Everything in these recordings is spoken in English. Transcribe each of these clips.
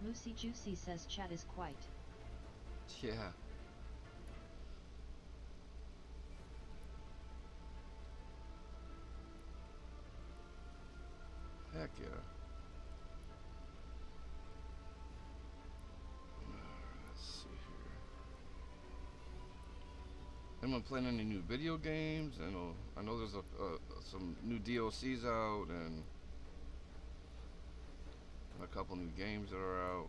Moosey Juicy says chat is quite. Yeah. Heck yeah. Let's see here. Anyone playing any new video games? I know there's some new DLCs out and a couple new games that are out.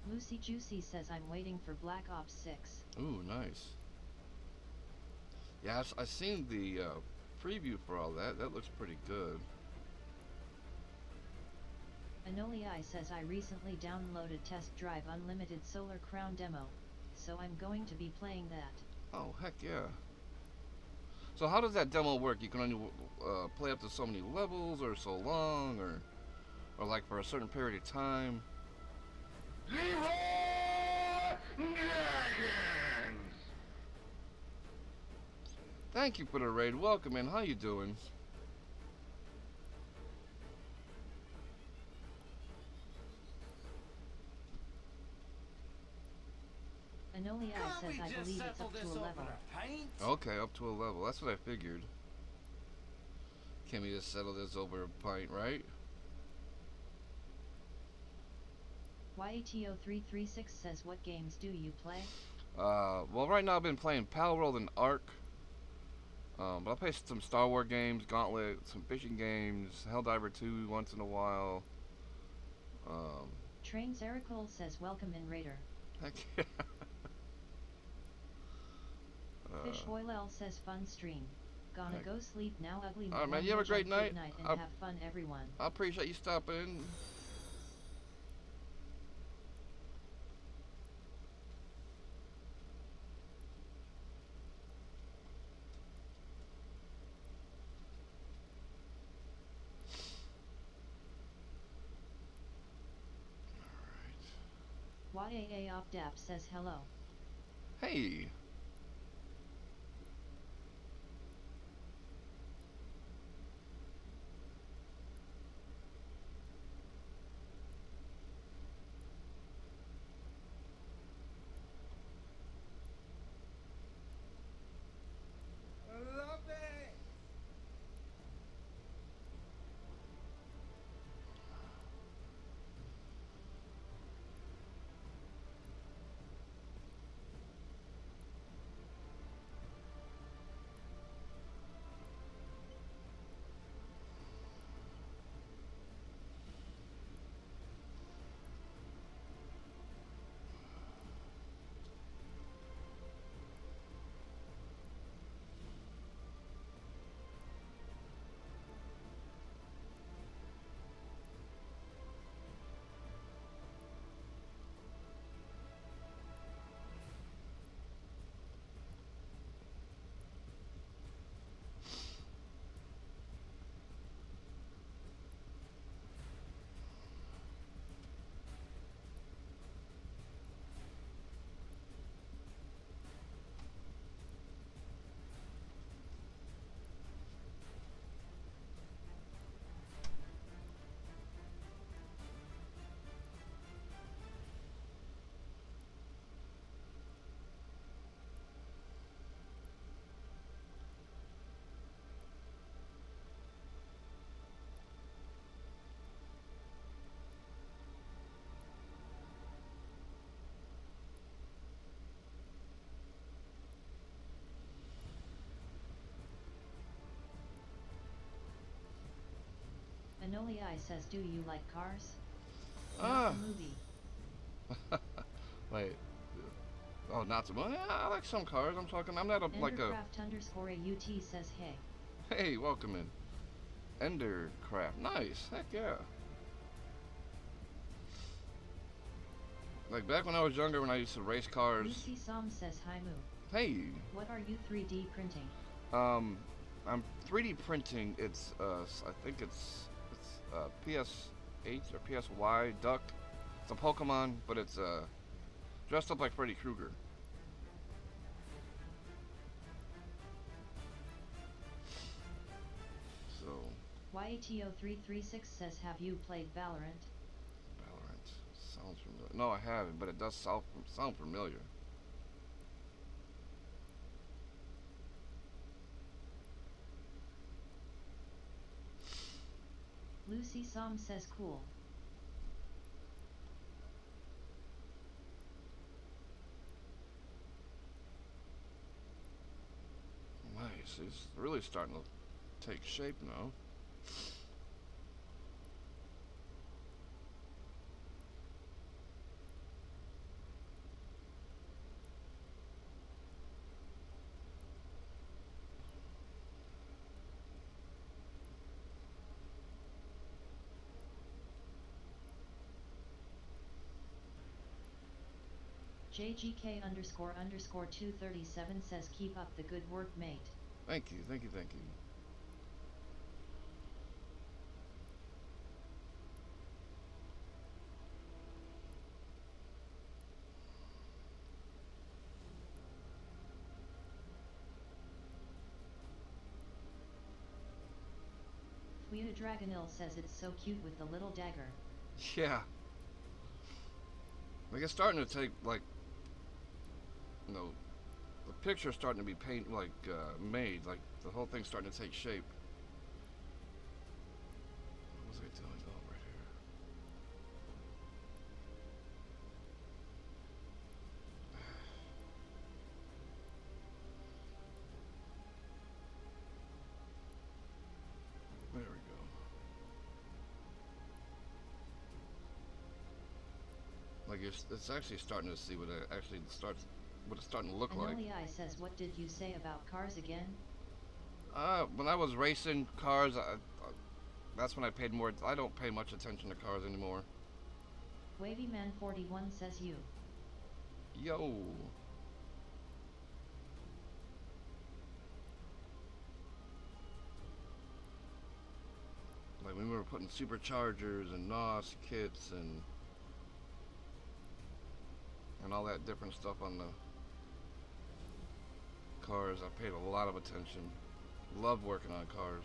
Moosey Juicy says I'm waiting for Black Ops 6. Ooh, nice. Yeah, I seen the preview for all that. That looks pretty good. Anoliai says I recently downloaded Test Drive Unlimited Solar Crown demo, so I'm going to be playing that. Oh, heck yeah. So how does that demo work? You can only play up to so many levels or so long or like for a certain period of time? Thank you for the raid. Welcome in. How you doing? Anoliai says I believe it's up to a level. Okay, up to a level. That's what I figured. Can we just settle this over a pint, right? YATO336 says what games do you play? Well, right now I've been playing Palworld and Ark. But I play some Star Wars games, Gauntlet, some fishing games, Helldiver 2 once in a while. Train Zaricole says welcome in Raider. Heck yeah. Fish Oilel says fun stream. Gonna go sleep now. Ugly. Alright, man, you have a great night. And have fun, everyone. I appreciate you stopping. YAA Opdap says hello. Hey. Anoliai says do you like cars? Ah. Movie. Wait. Oh, not so much. Yeah, I like some cars. I'm talking. I'm not a like a. Endercraft_AUT says hey. Hey, welcome in. Endercraft. Nice. Heck yeah. Like back when I was younger, when I used to race cars. Lucy Som says hi Moo. Hey. What are you 3D printing? Um, I'm 3D printing. It's I think it's PS8 or PSY Duck. It's a Pokemon, but it's dressed up like Freddy Krueger. So YATO336 says have you played Valorant? Valorant sounds familiar. No, I haven't, but it does sound familiar. Lucy Som says cool. Nice. It's really starting to take shape now. JGK ___ 237 says keep up the good work mate. Thank you, thank you, thank you. Fuya Dragonil says it's so cute with the little dagger. Yeah. Like it's starting to take like, you know, the picture's starting to be made. Like the whole thing's starting to take shape. What was I doing? Oh, right here. There we go. Like it's actually starting to see what it actually starts, what it's starting to look like. Amelia says what did you say about cars again? When I was racing cars, that's when I paid more. I don't pay much attention to cars anymore. Wavyman41 says you. Yo. Like when we were putting superchargers and NOS kits and all that different stuff on the cars, I paid a lot of attention. Love working on cars.